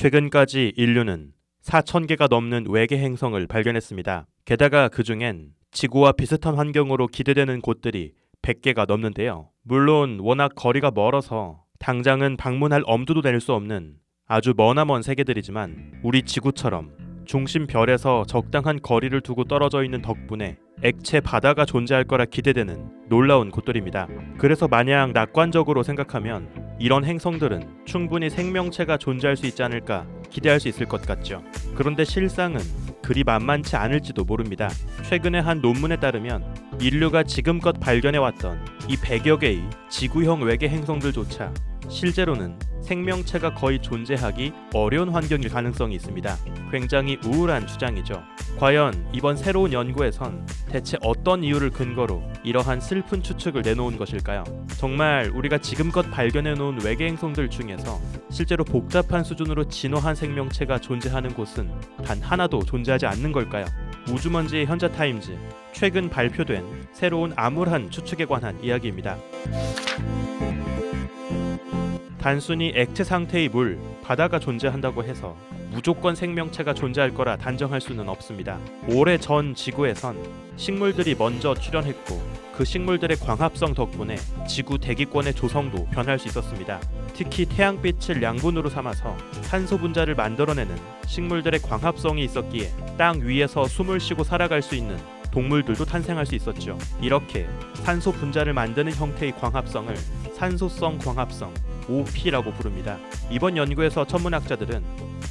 최근까지 인류는 4,000개가 넘는 외계 행성을 발견했습니다. 게다가 그중엔 지구와 비슷한 환경으로 기대되는 곳들이 100개가 넘는데요. 물론 워낙 거리가 멀어서 당장은 방문할 엄두도 낼 수 없는 아주 머나먼 세계들이지만 우리 지구처럼 중심 별에서 적당한 거리를 두고 떨어져 있는 덕분에 액체 바다가 존재할 거라 기대되는 놀라운 곳들입니다. 그래서 마냥 낙관적으로 생각하면 이런 행성들은 충분히 생명체가 존재할 수 있지 않을까 기대할 수 있을 것 같죠. 그런데 실상은 그리 만만치 않을지도 모릅니다. 최근에 한 논문에 따르면 인류가 지금껏 발견해왔던 이 100여 개의 지구형 외계 행성들조차 실제로는 생명체가 거의 존재하기 어려운 환경일 가능성이 있습니다. 굉장히 우울한 주장이죠. 과연 이번 새로운 연구에선 대체 어떤 이유를 근거로 이러한 슬픈 추측을 내놓은 것일까요? 정말 우리가 지금껏 발견해놓은 외계 행성들 중에서 실제로 복잡한 수준으로 진화한 생명체가 존재하는 곳은 단 하나도 존재하지 않는 걸까요? 우주먼지의 현자타임즈, 최근 발표된 새로운 암울한 추측에 관한 이야기입니다. 단순히 액체 상태의 물, 바다가 존재한다고 해서 무조건 생명체가 존재할 거라 단정할 수는 없습니다. 오래전 지구에선 식물들이 먼저 출현했고 그 식물들의 광합성 덕분에 지구 대기권의 조성도 변할 수 있었습니다. 특히 태양빛을 양분으로 삼아서 산소 분자를 만들어내는 식물들의 광합성이 있었기에 땅 위에서 숨을 쉬고 살아갈 수 있는 동물들도 탄생할 수 있었죠. 이렇게 산소 분자를 만드는 형태의 광합성을 산소성 광합성 OP라고 부릅니다. 이번 연구에서 천문학자들은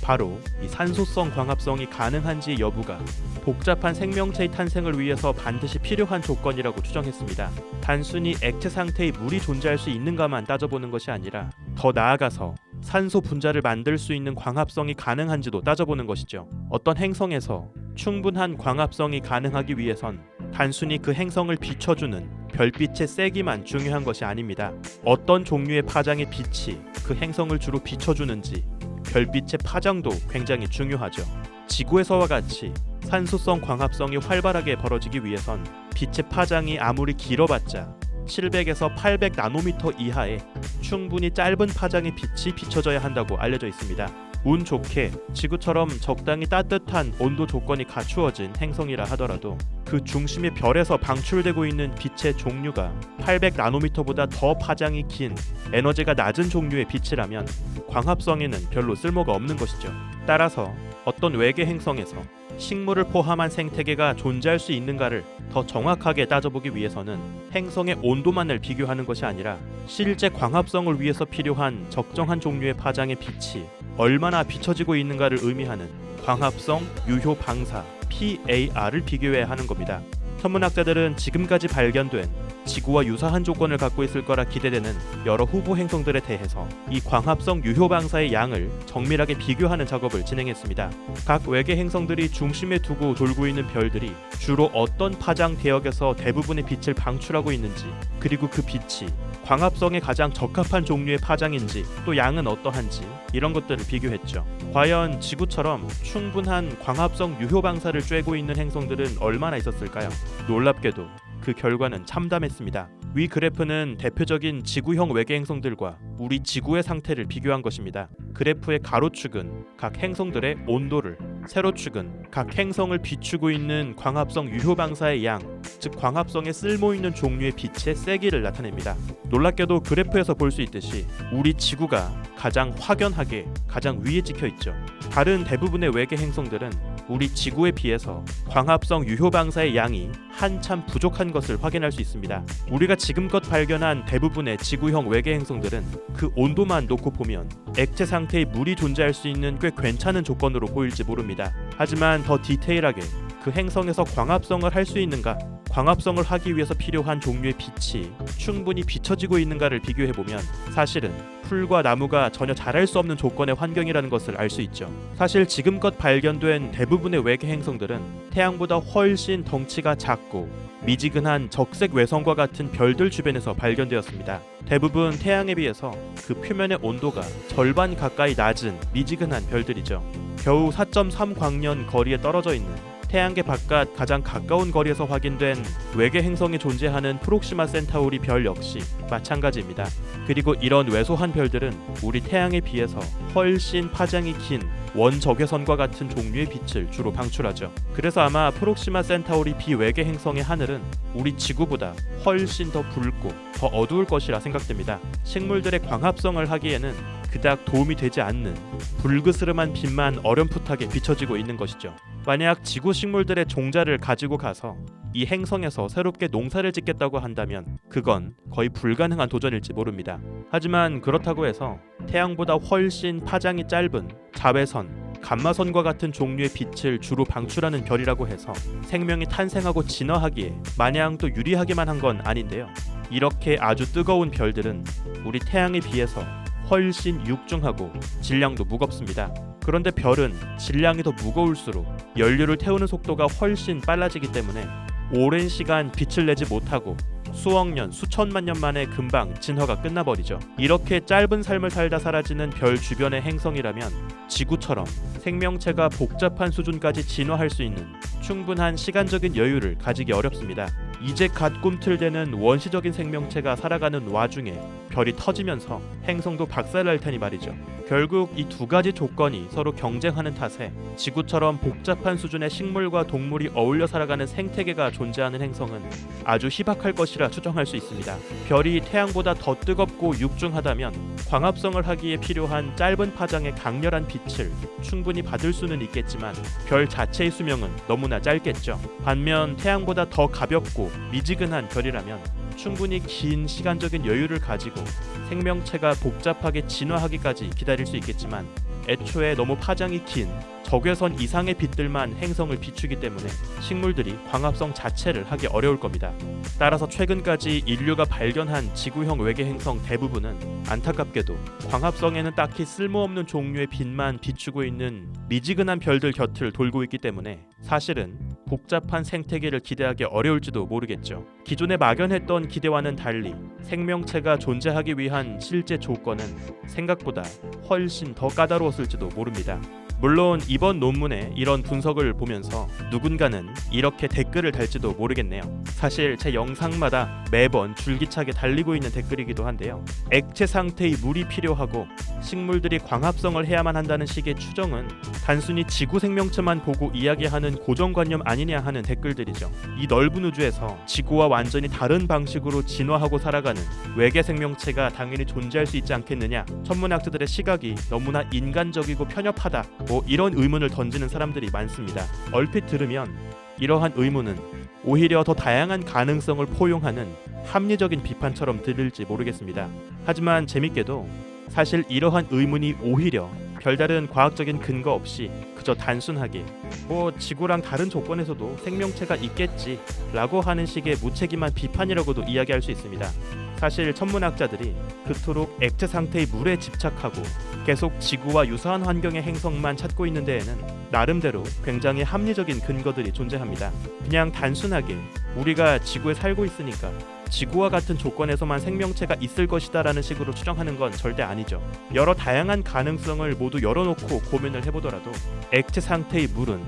바로 이 산소성 광합성이 가능한지 여부가 복잡한 생명체의 탄생을 위해서 반드시 필요한 조건이라고 추정했습니다. 단순히 액체 상태의 물이 존재할 수 있는가만 따져보는 것이 아니라 더 나아가서 산소 분자를 만들 수 있는 광합성이 가능한지도 따져보는 것이죠. 어떤 행성에서 충분한 광합성이 가능하기 위해선 단순히 그 행성을 비춰주는 별빛의 세기만 중요한 것이 아닙니다. 어떤 종류의 파장의 빛이 그 행성을 주로 비춰주는지 별빛의 파장도 굉장히 중요하죠. 지구에서와 같이 산소성 광합성이 활발하게 벌어지기 위해선 빛의 파장이 아무리 길어봤자 700에서 800 나노미터 이하의 충분히 짧은 파장의 빛이 비춰져야 한다고 알려져 있습니다. 운 좋게 지구처럼 적당히 따뜻한 온도 조건이 갖추어진 행성이라 하더라도 그 중심의 별에서 방출되고 있는 빛의 종류가 800 나노미터보다 더 파장이 긴 에너지가 낮은 종류의 빛이라면 광합성에는 별로 쓸모가 없는 것이죠. 따라서 어떤 외계 행성에서 식물을 포함한 생태계가 존재할 수 있는가를 더 정확하게 따져보기 위해서는 행성의 온도만을 비교하는 것이 아니라 실제 광합성을 위해서 필요한 적정한 종류의 파장의 빛이 얼마나 비춰지고 있는가를 의미하는 광합성 유효 방사 PAR을 비교해야 하는 겁니다. 천문학자들은 지금까지 발견된 지구와 유사한 조건을 갖고 있을 거라 기대되는 여러 후보 행성들에 대해서 이 광합성 유효 방사의 양을 정밀하게 비교하는 작업을 진행했습니다. 각 외계 행성들이 중심에 두고 돌고 있는 별들이 주로 어떤 파장 대역에서 대부분의 빛을 방출하고 있는지, 그리고 그 빛이 광합성에 가장 적합한 종류의 파장인지 또 양은 어떠한지 이런 것들을 비교했죠. 과연 지구처럼 충분한 광합성 유효 방사를 쬐고 있는 행성들은 얼마나 있었을까요? 놀랍게도 그 결과는 참담했습니다. 위 그래프는 대표적인 지구형 외계 행성들과 우리 지구의 상태를 비교한 것입니다. 그래프의 가로축은 각 행성들의 온도를, 세로축은 각 행성을 비추고 있는 광합성 유효 방사의 양, 즉 광합성에 쓸모있는 종류의 빛의 세기를 나타냅니다. 놀랍게도 그래프에서 볼 수 있듯이 우리 지구가 가장 확연하게 가장 위에 찍혀 있죠. 다른 대부분의 외계 행성들은 우리 지구에 비해서 광합성 유효 방사의 양이 한참 부족한 것을 확인할 수 있습니다. 우리가 지금껏 발견한 대부분의 지구형 외계 행성들은 그 온도만 놓고 보면 액체 상태의 물이 존재할 수 있는 꽤 괜찮은 조건으로 보일지 모릅니다. 하지만 더 디테일하게 그 행성에서 광합성을 할 수 있는가, 광합성을 하기 위해서 필요한 종류의 빛이 충분히 비춰지고 있는가를 비교해보면 사실은 풀과 나무가 전혀 자랄 수 없는 조건의 환경이라는 것을 알 수 있죠. 사실 지금껏 발견된 대부분의 외계 행성들은 태양보다 훨씬 덩치가 작고 미지근한 적색 외성과 같은 별들 주변에서 발견되었습니다. 대부분 태양에 비해서 그 표면의 온도가 절반 가까이 낮은 미지근한 별들이죠. 겨우 4.3 광년 거리에 떨어져 있는 태양계 바깥 가장 가까운 거리에서 확인된 외계 행성이 존재하는 프록시마 센타우리 별 역시 마찬가지입니다. 그리고 이런 왜소한 별들은 우리 태양에 비해서 훨씬 파장이 긴 원적외선과 같은 종류의 빛을 주로 방출하죠. 그래서 아마 프록시마 센타우리 비외계 행성의 하늘은 우리 지구보다 훨씬 더 붉고 더 어두울 것이라 생각됩니다. 식물들의 광합성을 하기에는 그닥 도움이 되지 않는 불그스름한 빛만 어렴풋하게 비춰지고 있는 것이죠. 만약 지구 식물들의 종자를 가지고 가서 이 행성에서 새롭게 농사를 짓겠다고 한다면 그건 거의 불가능한 도전일지 모릅니다. 하지만 그렇다고 해서 태양보다 훨씬 파장이 짧은 자외선, 감마선과 같은 종류의 빛을 주로 방출하는 별이라고 해서 생명이 탄생하고 진화하기에 마냥 또 유리하기만 한 건 아닌데요. 이렇게 아주 뜨거운 별들은 우리 태양에 비해서 훨씬 육중하고 질량도 무겁습니다. 그런데 별은 질량이 더 무거울수록 연료를 태우는 속도가 훨씬 빨라지기 때문에 오랜 시간 빛을 내지 못하고 수억 년, 수천만 년 만에 금방 진화가 끝나버리죠. 이렇게 짧은 삶을 살다 사라지는 별 주변의 행성이라면 지구처럼 생명체가 복잡한 수준까지 진화할 수 있는 충분한 시간적인 여유를 가지기 어렵습니다. 이제 갓 꿈틀대는 원시적인 생명체가 살아가는 와중에 별이 터지면서 행성도 박살날 테니 말이죠. 결국 이 두 가지 조건이 서로 경쟁하는 탓에 지구처럼 복잡한 수준의 식물과 동물이 어울려 살아가는 생태계가 존재하는 행성은 아주 희박할 것이라 추정할 수 있습니다. 별이 태양보다 더 뜨겁고 육중하다면 광합성을 하기에 필요한 짧은 파장의 강렬한 빛을 충분히 받을 수는 있겠지만 별 자체의 수명은 너무나 짧겠죠. 반면 태양보다 더 가볍고 미지근한 별이라면 충분히 긴 시간적인 여유를 가지고 생명체가 복잡하게 진화하기까지 기다릴 수 있겠지만 애초에 너무 파장이 긴 적외선 이상의 빛들만 행성을 비추기 때문에 식물들이 광합성 자체를 하기 어려울 겁니다. 따라서 최근까지 인류가 발견한 지구형 외계 행성 대부분은 안타깝게도 광합성에는 딱히 쓸모없는 종류의 빛만 비추고 있는 미지근한 별들 곁을 돌고 있기 때문에 사실은 복잡한 생태계를 기대하기 어려울지도 모르겠죠. 기존에 막연했던 기대와는 달리 생명체가 존재하기 위한 실제 조건은 생각보다 훨씬 더 까다로웠을지도 모릅니다. 물론 이번 논문의 이런 분석을 보면서 누군가는 이렇게 댓글을 달지도 모르겠네요. 사실 제 영상마다 매번 줄기차게 달리고 있는 댓글이기도 한데요. 액체 상태의 물이 필요하고 식물들이 광합성을 해야만 한다는 식의 추정은 단순히 지구 생명체만 보고 이야기하는 고정관념 아니냐 하는 댓글들이죠. 이 넓은 우주에서 지구와 완전히 다른 방식으로 진화하고 살아가는 외계 생명체가 당연히 존재할 수 있지 않겠느냐. 천문학자들의 시각이 너무나 인간적이고 편협하다. 이런 의문을 던지는 사람들이 많습니다. 얼핏 들으면 이러한 의문은 오히려 더 다양한 가능성을 포용하는 합리적인 비판처럼 들릴지 모르겠습니다. 하지만 재밌게도 사실 이러한 의문이 오히려 별다른 과학적인 근거 없이 그저 단순하게 지구랑 다른 조건에서도 생명체가 있겠지 라고 하는 식의 무책임한 비판이라고도 이야기할 수 있습니다. 사실 천문학자들이 그토록 액체 상태의 물에 집착하고 계속 지구와 유사한 환경의 행성만 찾고 있는 데에는 나름대로 굉장히 합리적인 근거들이 존재합니다. 그냥 단순하게 우리가 지구에 살고 있으니까 지구와 같은 조건에서만 생명체가 있을 것이다 라는 식으로 추정하는 건 절대 아니죠. 여러 다양한 가능성을 모두 열어놓고 고민을 해보더라도 액체 상태의 물은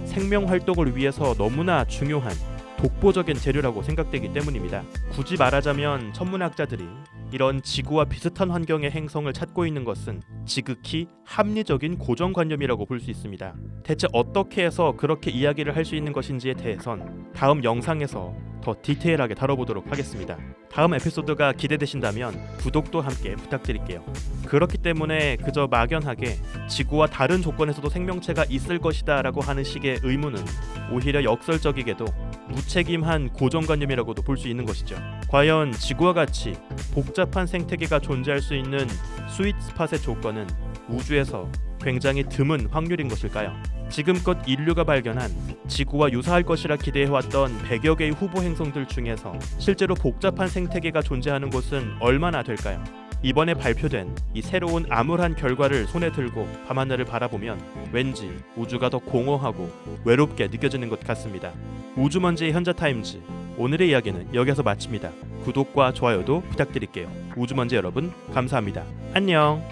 생명 활동을 위해서 너무나 중요한 독보적인 재료라고 생각되기 때문입니다. 굳이 말하자면 천문학자들이 이런 지구와 비슷한 환경의 행성을 찾고 있는 것은 지극히 합리적인 고정관념이라고 볼 수 있습니다. 대체 어떻게 해서 그렇게 이야기를 할 수 있는 것인지에 대해선 다음 영상에서 더 디테일하게 다뤄보도록 하겠습니다. 다음 에피소드가 기대되신다면 구독도 함께 부탁드릴게요. 그렇기 때문에 그저 막연하게 지구와 다른 조건에서도 생명체가 있을 것이다 라고 하는 식의 의문은 오히려 역설적이게도 무책임한 고정관념이라고도 볼 수 있는 것이죠. 과연 지구와 같이 복잡한 생태계가 존재할 수 있는 스윗 스팟의 조건은 우주에서 굉장히 드문 확률인 것일까요? 지금껏 인류가 발견한 지구와 유사할 것이라 기대해왔던 100여 개의 후보 행성들 중에서 실제로 복잡한 생태계가 존재하는 곳은 얼마나 될까요? 이번에 발표된 이 새로운 암울한 결과를 손에 들고 밤하늘을 바라보면 왠지 우주가 더 공허하고 외롭게 느껴지는 것 같습니다. 우주먼지의 현자타임즈, 오늘의 이야기는 여기서 마칩니다. 구독과 좋아요도 부탁드릴게요. 우주먼지 여러분 감사합니다. 안녕.